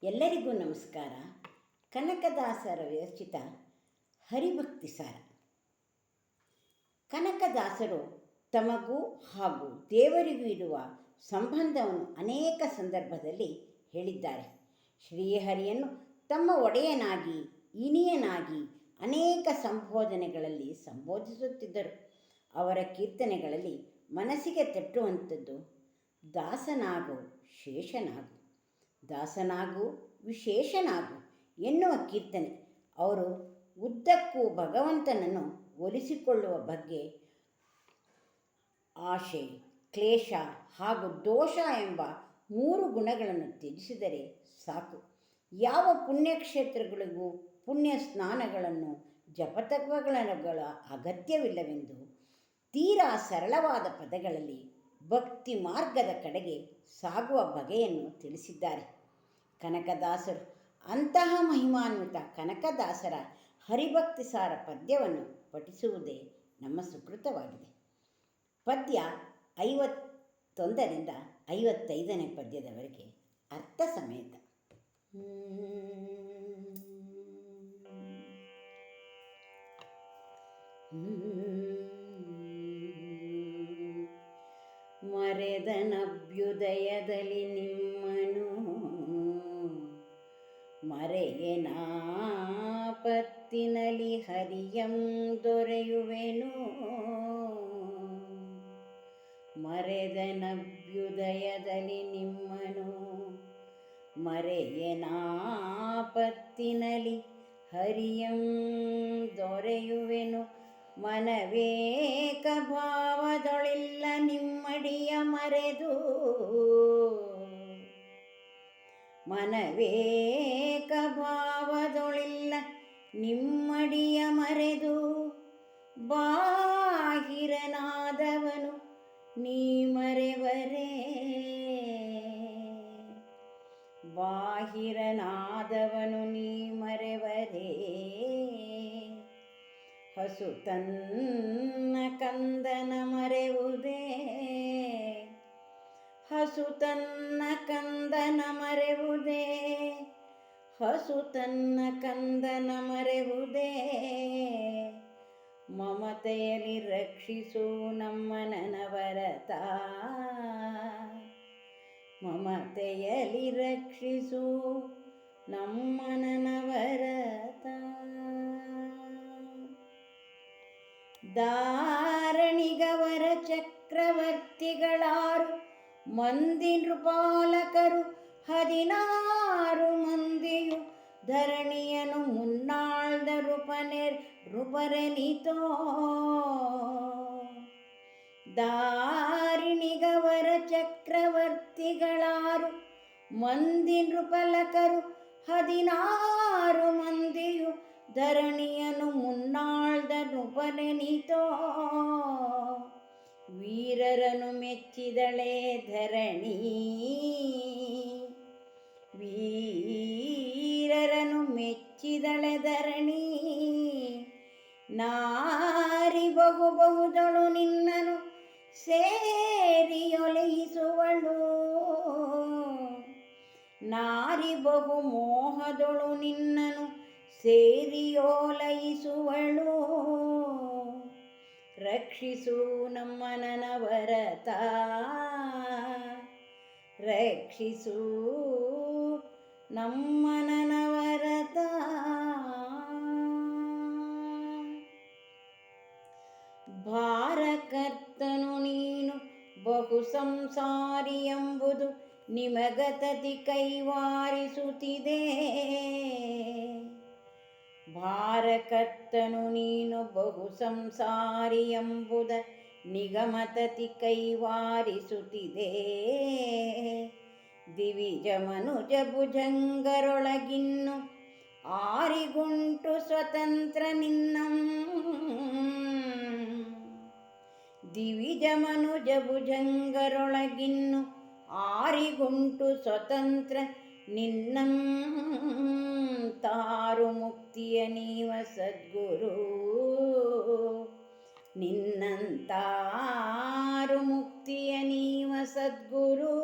ಎಲ್ಲರಿಗೂ ನಮಸ್ಕಾರ. ಕನಕದಾಸರ ವಿರಚಿತ ಹರಿಭಕ್ತಿ ಸಾರ. ಕನಕದಾಸರು ತಮಗೂ ಹಾಗೂ ದೇವರಿಗೂ ಇರುವ ಸಂಬಂಧವನ್ನು ಅನೇಕ ಸಂದರ್ಭದಲ್ಲಿ ಹೇಳಿದ್ದಾರೆ. ಶ್ರೀಹರಿಯನ್ನು ತಮ್ಮ ಒಡೆಯನಾಗಿ, ಇನಿಯನಾಗಿ ಅನೇಕ ಸಂಬೋಧನೆಗಳಲ್ಲಿ ಸಂಬೋಧಿಸುತ್ತಿದ್ದರು. ಅವರ ಕೀರ್ತನೆಗಳಲ್ಲಿ ಮನಸ್ಸಿಗೆ ತಟ್ಟುವಂಥದ್ದು ದಾಸನಾಗು ಶೇಷನಾಗು, ದಾಸನಾಗು ವಿಶೇಷನಾಗು ಎನ್ನುವ ಕೀರ್ತನೆ. ಅವರು ಉದ್ದಕ್ಕೂ ಭಗವಂತನನ್ನು ಒಲಿಸಿಕೊಳ್ಳುವ ಬಗ್ಗೆ ಆಶೆ, ಕ್ಲೇಶ ಹಾಗೂ ದೋಷ ಎಂಬ 3 ಗುಣಗಳನ್ನು ತ್ಯಜಿಸಿದರೆ ಸಾಕು. ಯಾವ ಪುಣ್ಯಕ್ಷೇತ್ರಗಳಿಗೂ ಪುಣ್ಯ ಸ್ನಾನಗಳನ್ನು ಜಪತತ್ವಗಳ ಅಗತ್ಯವಿಲ್ಲವೆಂದು ತೀರಾ ಸರಳವಾದ ಪದಗಳಲ್ಲಿ ಭಕ್ತಿ ಮಾರ್ಗದ ಕಡೆಗೆ ಸಾಗುವ ಬಗೆಯನ್ನು ತಿಳಿಸಿದ್ದಾರೆ ಕನಕದಾಸರು. ಅಂತಹ ಮಹಿಮಾನ್ವಿತ ಕನಕದಾಸರ ಹರಿಭಕ್ತಿ ಸಾರ ಪದ್ಯವನ್ನು ಪಠಿಸುವುದೇ ನಮ್ಮ ಸುಕೃತವಾಗಿದೆ. ಪದ್ಯ 51ರಿಂದ 55ನೇ ಪದ್ಯದವರೆಗೆ ಅರ್ಥ ಸಮೇತ. ಮರೆದನಭ್ಯುದಯದಲ್ಲಿ ನಿಮ್ಮನು, ಮರೆಯನಾಪತ್ತಿನಲ್ಲಿ ಹರಿಯಂ ದೊರೆಯುವೆನು. ಮರೆದನಭ್ಯುದಯದಲ್ಲಿ ನಿಮ್ಮನು, ಮರೆಯನಾಪತ್ತಿನಲ್ಲಿ ಹರಿಯಂ ದೊರೆಯುವೆನು. ಮನವೇಕ ಭಾವದೊಳಿಲ್ಲ ನಿಮ್ಮಡಿಯ ಮರೆದು, ಮನವೇಕ ಭಾವದೊಳಿಲ್ಲ ನಿಮ್ಮಡಿಯ ಮರೆದು. ಬಾಹಿರನಾದವನು ನೀ ಮರೆವರೇ, ಬಾಹಿರನಾದವನು ನೀ ಮರೆವರೇ. ಹಸು ತನ್ನ ಕಂದನ ಮರೆವುದೇ, ಹಸು ತನ್ನ ಕಂದನ ಮರೆವುದೇ, ಹಸು ತನ್ನ ಕಂದನ ಮರೆವುದೇ. ಮಮತೆಯಲ್ಲಿ ರಕ್ಷಿಸು ನಮ್ಮ ನನವರತ, ಮಮತೆಯಲ್ಲಿ ರಕ್ಷಿಸು ನಮ್ಮ ನನವರತ. ಧಾರಣಿಗವರ ಚಕ್ರವರ್ತಿಗಳಾರು ಮಂದಿ ನೃಪಾಲಕರು 16 ಮಂದಿಯು ಧರಣಿಯನು ಮುನ್ನಾಳ್ದ ನೃಪರೆನಿತೋ. ಧಾರಿಣಿಗವರ ಚಕ್ರವರ್ತಿಗಳಾರು ಮಂದಿ ನೃಪಾಲಕರು 16 ಮಂದಿಯು ಧರಣಿಯನು ಮುನ್ನಾಳ್ದ ನೃಪರೆನಿತೋ. ವೀರರನು ಮೆಚ್ಚಿದಳೆ ಧರಣಿ, ವೀರರನು ಮೆಚ್ಚಿದಳೆ ಧರಣಿ. ನಾರಿ ಬಹುಬಹುದಳು ನಿನ್ನನು ಸೇರಿಯೊಲೈಸುವಳು, ನಾರಿ ಬಹು ಮೋಹದೊಳು ನಿನ್ನನು ಸೇರಿಯೋಲೈಸುವಳು. ರಕ್ಷಿಸು ನಮ್ಮ ನನವರತ, ರಕ್ಷಿಸು ನಮ್ಮ ನನವರತ. ಭಾರಕರ್ತನು ನೀನು ಬಹು ಸಂಸಾರಿ ಎಂಬುದು ನಿಮಗತತಿ ಕೈವಾರಿಸುತ್ತಿದೆ. ಭಾರಕರ್ತನು ನೀನು ಬಹು ಸಂಸಾರಿ ಎಂಬುದ ನಿಗಮತತಿ ಕೈವಾರಿಸುತ್ತಿದೆ. ದಿವಿಜ ಮನುಜ ಭುಜಂಗರೊಳಗಿನ್ನು ಆರಿಗುಂಟು ಸ್ವತಂತ್ರ ನಿನ್ನಂ. ದಿವಿಜ ಮನುಜ ಭುಜಂಗರೊಳಗಿನ್ನು ಆರಿಗುಂಟು ಸ್ವತಂತ್ರ ನಿನ್ನಂ. ತಾರು ಮುಕ್ತಿಯ ನೀವ ಸದ್ಗುರು, ನಿನ್ನಂತಾರು ಮುಕ್ತಿಯ ನೀವ ಸದ್ಗುರು.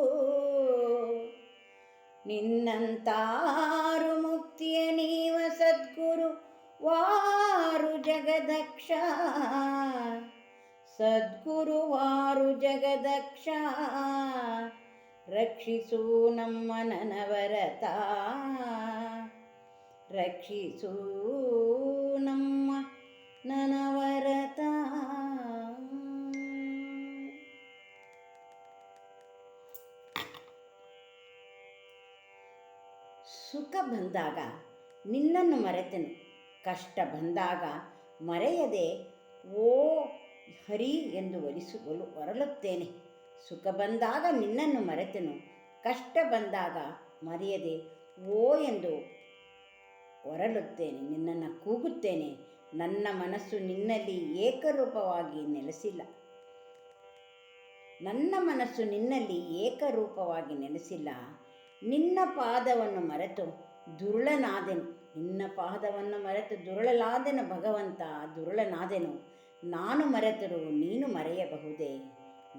ನಿನ್ನಂತಾರು ಮುಕ್ತಿಯ ನೀವ ಸದ್ಗುರು ವಾರು ಜಗದಕ್ಷ, ಸದ್ಗುರು ವಾರು ಜಗದಕ್ಷ. ರಕ್ಷಿಸು ನಮ್ಮ ನನವರತ, ರಕ್ಷಿಸು ನಮ್ಮ ನನವರತ. ಸುಖ ಬಂದಾಗ ನಿನ್ನನ್ನು ಮರೆತೆನು, ಕಷ್ಟ ಬಂದಾಗ ಮರೆಯದೆ ಓ ಹರಿ ಎಂದು ಹೊರಳುತ್ತೇನೆ. ಸುಖ ಬಂದಾಗ ನಿನ್ನನ್ನು ಮರೆತೆನು, ಕಷ್ಟ ಬಂದಾಗ ಮರೆಯದೆ ಓ ಎಂದು ಹೊರಳುತ್ತೇನೆ. ನಿನ್ನನ್ನು ಕೂಗುತ್ತೇನೆ. ನನ್ನ ಮನಸ್ಸು ನಿನ್ನಲ್ಲಿ ಏಕರೂಪವಾಗಿ ನೆಲೆಸಿಲ್ಲ, ನನ್ನ ಮನಸ್ಸು ನಿನ್ನಲ್ಲಿ ಏಕರೂಪವಾಗಿ ನೆಲೆಸಿಲ್ಲ. ನಿನ್ನ ಪಾದವನ್ನು ಮರೆತು ದುರುಳನಾದೆನು, ನಿನ್ನ ಪಾದವನ್ನು ಮರೆತು ದುರುಳಲಾದೆನು ಭಗವಂತ, ದುರುಳನಾದೆನು. ನಾನು ಮರೆತರೂ ನೀನು ಮರೆಯಬಹುದೇ,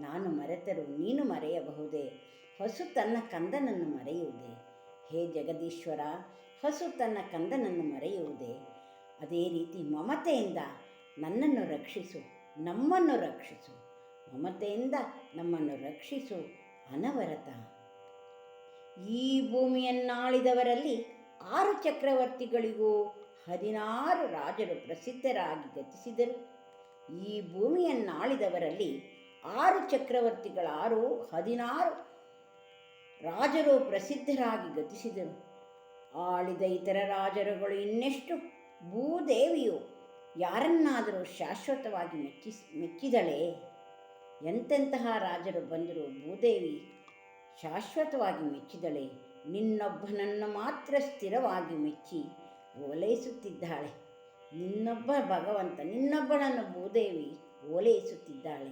ನಾನು ಮರೆತರೂ ನೀನು ಮರೆಯಬಹುದೇ. ಹಸು ತನ್ನ ಕಂದನನ್ನು ಮರೆಯುವುದೇ, ಹೇ ಜಗದೀಶ್ವರ, ಹಸು ತನ್ನ ಕಂದನನ್ನು ಮರೆಯುವುದೇ. ಅದೇ ರೀತಿ ಮಮತೆಯಿಂದ ನನ್ನನ್ನು ರಕ್ಷಿಸು, ನಮ್ಮನ್ನು ರಕ್ಷಿಸು, ಮಮತೆಯಿಂದ ನಮ್ಮನ್ನು ರಕ್ಷಿಸು ಅನವರತ. ಈ ಭೂಮಿಯನ್ನಾಳಿದವರಲ್ಲಿ 6 ಚಕ್ರವರ್ತಿಗಳಿಗೂ 16 ರಾಜರು ಪ್ರಸಿದ್ಧರಾಗಿ ಗತಿಸಿದರು. ಈ ಭೂಮಿಯನ್ನಾಳಿದವರಲ್ಲಿ 6 ಚಕ್ರವರ್ತಿಗಳಾರು, 16 ರಾಜರು ಪ್ರಸಿದ್ಧರಾಗಿ ಗತಿಸಿದರು. ಆಳಿದ ಇತರ ರಾಜರುಗಳು ಇನ್ನೆಷ್ಟು? ಭೂದೇವಿಯು ಯಾರನ್ನಾದರೂ ಶಾಶ್ವತವಾಗಿ ಮೆಚ್ಚಿದಳೇ? ಎಂತೆಂತಹ ರಾಜರು ಬಂದರೂ ಭೂದೇವಿ ಶಾಶ್ವತವಾಗಿ ಮೆಚ್ಚಿದಳೆ. ನಿನ್ನೊಬ್ಬನನ್ನು ಮಾತ್ರ ಸ್ಥಿರವಾಗಿ ಮೆಚ್ಚಿ ಓಲೈಸುತ್ತಿದ್ದಾಳೆ. ನಿನ್ನೊಬ್ಬ ಭಗವಂತ, ನಿನ್ನೊಬ್ಬನನ್ನು ಭೂದೇವಿ ಓಲೈಸುತ್ತಿದ್ದಾಳೆ.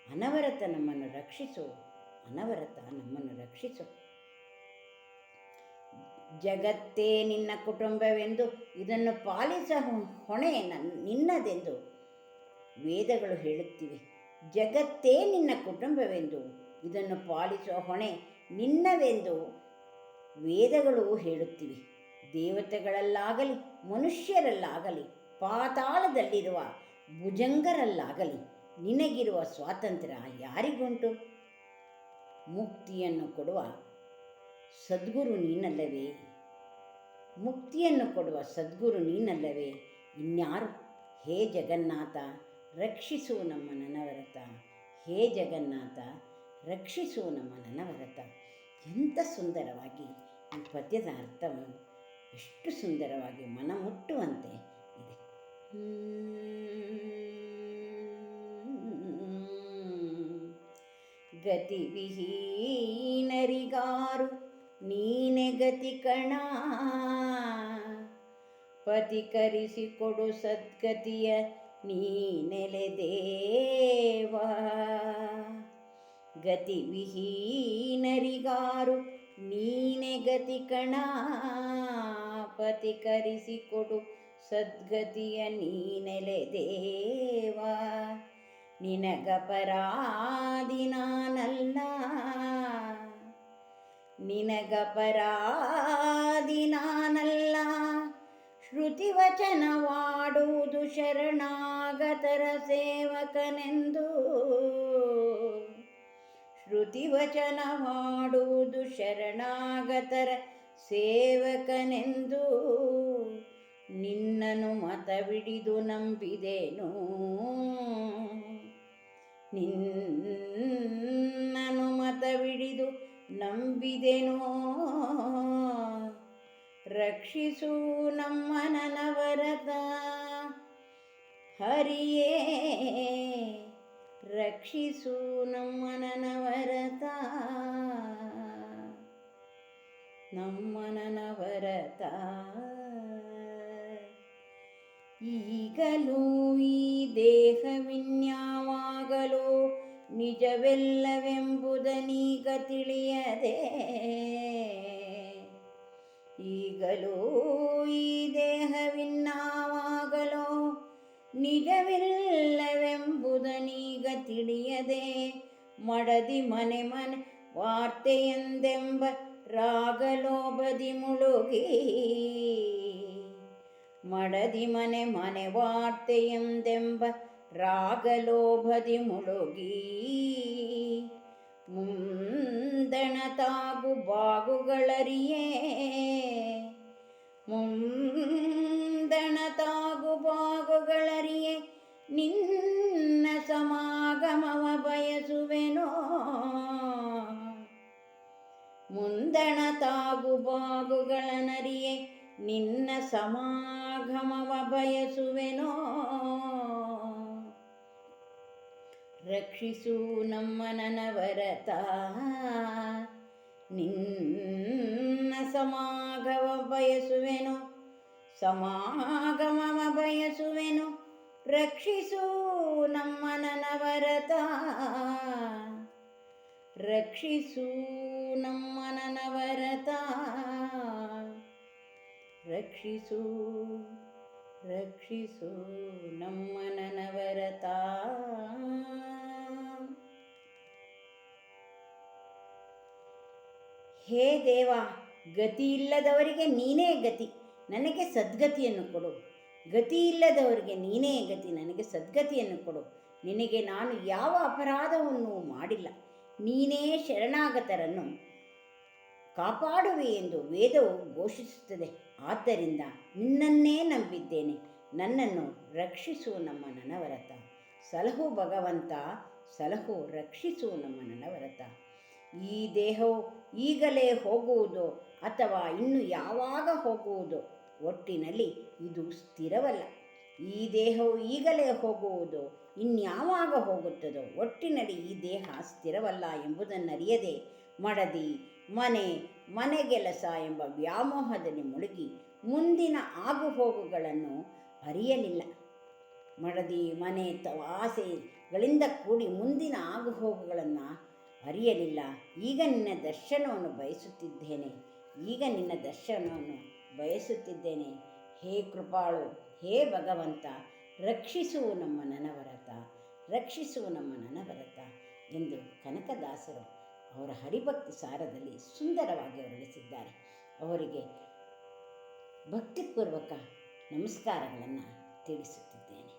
ಅನವರತ ನಮ್ಮನ್ನು ರಕ್ಷಿಸು, ಅನವರತ ನಮ್ಮನ್ನು ರಕ್ಷಿಸು. ಜಗತ್ತೇ ನಿನ್ನ ಕುಟುಂಬವೆಂದು ಇದನ್ನು ಪಾಲಿಸುವ ಹೊಣೆ ನಿನ್ನದೆಂದು ವೇದಗಳು ಹೇಳುತ್ತಿವೆ. ಜಗತ್ತೇ ನಿನ್ನ ಕುಟುಂಬವೆಂದು ಇದನ್ನು ಪಾಲಿಸುವ ಹೊಣೆ ನಿನ್ನವೆಂದು ವೇದಗಳು ಹೇಳುತ್ತಿವೆ. ದೇವತೆಗಳಲ್ಲಾಗಲಿ ಮನುಷ್ಯರಲ್ಲಾಗಲಿ ಪಾತಾಳದಲ್ಲಿರುವ ಭುಜಂಗರಲ್ಲಾಗಲಿ ನಿನಗಿರುವ ಸ್ವಾತಂತ್ರ್ಯ ಯಾರಿಗುಂಟು? ಮುಕ್ತಿಯನ್ನು ಕೊಡುವ ಸದ್ಗುರು ನೀನಲ್ಲವೇ? ಮುಕ್ತಿಯನ್ನು ಕೊಡುವ ಸದ್ಗುರು ನೀನಲ್ಲವೇ? ಇನ್ಯಾರು? ಹೇ ಜಗನ್ನಾಥ, ರಕ್ಷಿಸು ನಮ್ಮ ನನವರತ. ಹೇ ಜಗನ್ನಾಥ, ರಕ್ಷಿಸು ನಮ್ಮ ನನವರತ. ಎಂಥ ಸುಂದರವಾಗಿ ಈ ಪದ್ಯದ ಅರ್ಥವನ್ನು ಎಷ್ಟು ಸುಂದರವಾಗಿ ಮನಮುಟ್ಟುವಂತೆ ಇದೆ. ಗತಿವಿಹೀನರಿಗಾರು ನೀನೆ ಗತಿ ಕಣ, ಪತಿಕರಿಸಿಕೊಡು ಸದ್ಗತಿಯ ನೀನೆಲೆ ದೇವ. ಗತಿವಿಹೀನರಿಗಾರು ನೀನೆ ಗತಿ ಕಣ, ಪತಿಕರಿಸಿಕೊಡು ಸದ್ಗತಿಯ ನೀನೆಲೆ ದೇವ. ನಿನಗಪರಾಧಿ ನಾನಲ್ಲ, ನಿನಗಪರಾಧಿ ನಾನಲ್ಲ. ಶ್ರುತಿವಚನವಾಡುವುದು ಶರಣಾಗತರ ಸೇವಕನೆಂದು, ಶ್ರುತಿವಚನವಾಡುವುದು ಶರಣಾಗತರ ಸೇವಕನೆಂದು. ನಿನ್ನನು ಮತವಿಡಿದು ನಂಬಿದೆನು, ನಿನ್ನನು ಮತವಿಡಿದು ನಂಬಿದೆನು. ರಕ್ಷಿಸು ನಮ್ಮ ನನವರತ ಹರಿಯೇ, ರಕ್ಷಿಸು ನಮ್ಮ ನನವರತ, ನಮ್ಮ ನನವರತ. ಈಗಲೂ ಈ ದೇಹವಿನ್ಯಾವಾಗಲೂ ನಿಜವೆಲ್ಲವೆಂಬುದನೀಗ ತಿಳಿಯದೆ, ಈಗಲೂ ಈ ದೇಹವಿನ್ನಾವಾಗಲೋ ನಿಜವಿಲ್ಲವೆಂಬುದನೀಗ ತಿಳಿಯದೆ. ಮಡದಿ ಮನೆ ಮನೆ ವಾರ್ತೆಯೆಂದೆಂಬ ರಾಗಲೋಭದಿ ಮುಳುಗಿ ಮಡದಿ ಮನೆ ಮನೆ ವಾರ್ತೆಯೆಂದೆಂಬ ರಾಗಲೋಭದಿ ಮುಳುಗಿ ಮುಂದಣತಾಗು ಬಾಗುಗಳರಿಯೇ ಮುಂದಣತಾಗು ಬಾಗುಗಳರಿಯೇ ನಿನ್ನ ಸಮಾಗಮವ ಬಯಸುವೆನೋ ಮುಂದಣತಾಗು ಬಾಗುಗಳನರಿಯೇ ನಿನ್ನ ಸಮಾಗಮವ ಬಯಸುವೆನೋ ರಕ್ಷಿಸು ನಮ್ಮ ನನವರತ ನಿನ್ನ ಸಮಾಗಮ ಬಯಸುವೆನು ಸಮಾಗಮವ ಬಯಸುವೆನು ರಕ್ಷಿಸು ನಮ್ಮ ನನವರತ ರಕ್ಷಿಸು ನಮ್ಮ ನನವರತ ರಕ್ಷಿಸು ರಕ್ಷಿಸು ನಮ್ಮ ನನವರತ. ಹೇ ದೇವ, ಗತಿ ಇಲ್ಲದವರಿಗೆ ನೀನೇ ಗತಿ, ನನಗೆ ಸದ್ಗತಿಯನ್ನು ಕೊಡು. ಗತಿ ಇಲ್ಲದವರಿಗೆ ನೀನೇ ಗತಿ, ನನಗೆ ಸದ್ಗತಿಯನ್ನು ಕೊಡು. ನಿನಗೆ ನಾನು ಯಾವ ಅಪರಾಧವನ್ನು ಮಾಡಿಲ್ಲ. ನೀನೇ ಶರಣಾಗತರನ್ನು ಕಾಪಾಡುವೆ ಎಂದು ವೇದವು ಘೋಷಿಸುತ್ತದೆ. ಆದ್ದರಿಂದ ನಿನ್ನನ್ನೇ ನಂಬಿದ್ದೇನೆ. ನನ್ನನ್ನು ರಕ್ಷಿಸು ನಮ್ಮ ನನವರತ. ಸಲಹು ಭಗವಂತ, ಸಲಹು, ರಕ್ಷಿಸು ನಮ್ಮ ನನವರತ. ಈ ದೇಹವು ಈಗಲೇ ಹೋಗುವುದು ಅಥವಾ ಇನ್ನು ಯಾವಾಗ ಹೋಗುವುದು? ಒಟ್ಟಿನಲ್ಲಿ ಇದು ಸ್ಥಿರವಲ್ಲ. ಈ ದೇಹವು ಈಗಲೇ ಹೋಗುವುದು, ಇನ್ಯಾವಾಗ ಹೋಗುತ್ತದೋ? ಒಟ್ಟಿನಲ್ಲಿ ಈ ದೇಹ ಸ್ಥಿರವಲ್ಲ ಎಂಬುದನ್ನರಿಯದೆ ಮಡದಿ ಮನೆಗೆಲಸ ಎಂಬ ವ್ಯಾಮೋಹದಲ್ಲಿ ಮುಳುಗಿ ಮುಂದಿನ ಆಗುಹೋಗುಗಳನ್ನು ಅರಿಯಲಿಲ್ಲ. ಮಡದಿ ಆಸೆಗಳಿಂದ ಕೂಡಿ ಮುಂದಿನ ಆಗುಹೋಗುಗಳನ್ನು ಅರಿಯಲಿಲ್ಲ. ಈಗ ನಿನ್ನ ದರ್ಶನವನ್ನು ಬಯಸುತ್ತಿದ್ದೇನೆ, ಈಗ ನಿನ್ನ ದರ್ಶನವನ್ನು ಬಯಸುತ್ತಿದ್ದೇನೆ. ಹೇ ಕೃಪಾಳು, ಹೇ ಭಗವಂತ, ರಕ್ಷಿಸು ನಮ್ಮ ನನವರತ, ರಕ್ಷಿಸು ನಮ್ಮ ನನವರತ ಎಂದು ಕನಕದಾಸರು ಅವರ ಹರಿಭಕ್ತಿ ಸಾರದಲ್ಲಿ ಸುಂದರವಾಗಿ ಹೊರಡಿಸಿದ್ದಾರೆ. ಅವರಿಗೆ ಭಕ್ತಿಪೂರ್ವಕ ನಮಸ್ಕಾರಗಳನ್ನು ತಿಳಿಸುತ್ತಿದ್ದೇನೆ.